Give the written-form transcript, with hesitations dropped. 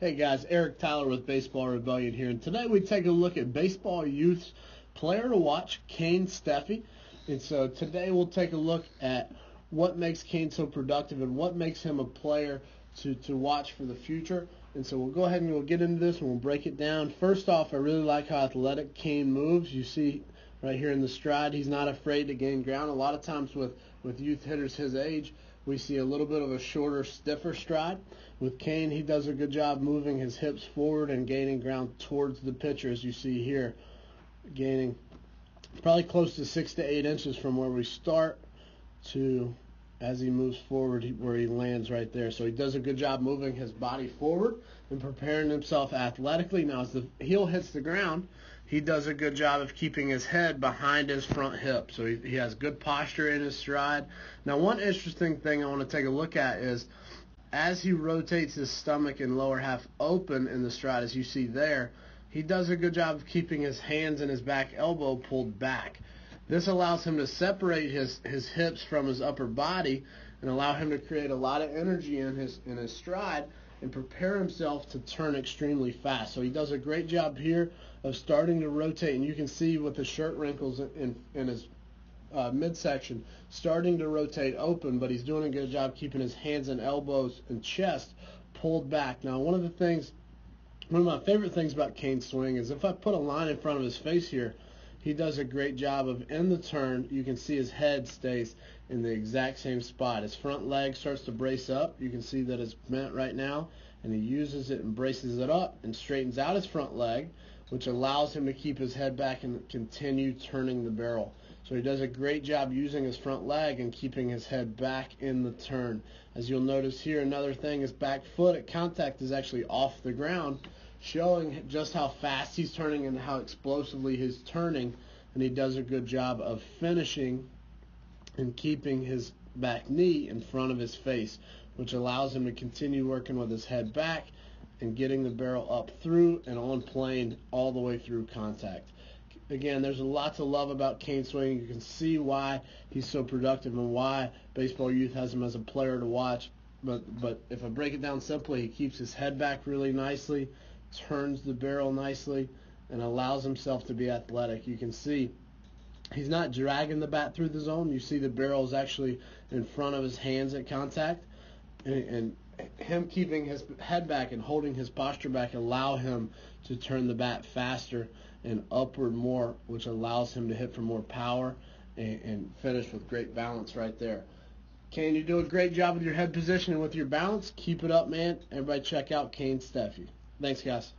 Hey guys, Eric Tyler with Baseball Rebellion here, and today we take a look at Baseball Youth's player to watch, Kane Stephey. And so today we'll take a look at what makes Kane so productive and what makes him a player to watch for the future. And so we'll go ahead and we'll get into this and we'll break it down. First off, I really like how athletic Kane moves. You see right here in the stride, he's not afraid to gain ground. A lot of times with youth hitters his age, we see a little bit of a shorter, stiffer stride. With Kane, he does a good job moving his hips forward and gaining ground towards the pitcher, as you see here, gaining probably close to 6 to 8 inches from where we start to as he moves forward where he lands right there. So he does a good job moving his body forward and preparing himself athletically. Now as the heel hits the ground, he does a good job of keeping his head behind his front hip. So he has good posture in his stride. Now one interesting thing I want to take a look at is as he rotates his stomach and lower half open in the stride, as you see there, he does a good job of keeping his hands and his back elbow pulled back. This allows him to separate his hips from his upper body and allow him to create a lot of energy in his stride and prepare himself to turn extremely fast. So he does a great job here of starting to rotate, and you can see with the shirt wrinkles in his midsection starting to rotate open, but he's doing a good job keeping his hands and elbows and chest pulled back. Now one of my favorite things about Kane's swing is if I put a line in front of his face here, he does a great job of in the turn, you can see his head stays in the exact same spot. His front leg starts to brace up. You can see that it's bent right now, and he uses it and braces it up and straightens out his front leg, which allows him to keep his head back and continue turning the barrel. So he does a great job using his front leg and keeping his head back in the turn. As you'll notice here, another thing, his back foot at contact is actually off the ground, showing just how fast he's turning and how explosively he's turning, and he does a good job of finishing and keeping his back knee in front of his face, which allows him to continue working with his head back and getting the barrel up through and on plane all the way through contact. Again, there's a lot to love about Kane's swing. You can see why he's so productive and why Baseball Youth has him as a player to watch. But if I break it down simply, he keeps his head back really nicely, turns the barrel nicely, and allows himself to be athletic. You can see he's not dragging the bat through the zone. You see the barrel is actually in front of his hands at contact, and him keeping his head back and holding his posture back allow him to turn the bat faster and upward more, which allows him to hit for more power and finish with great balance right there. Kane, you do a great job with your head position and with your balance. Keep it up, man. Everybody check out Kane Stephey. Thanks, guys.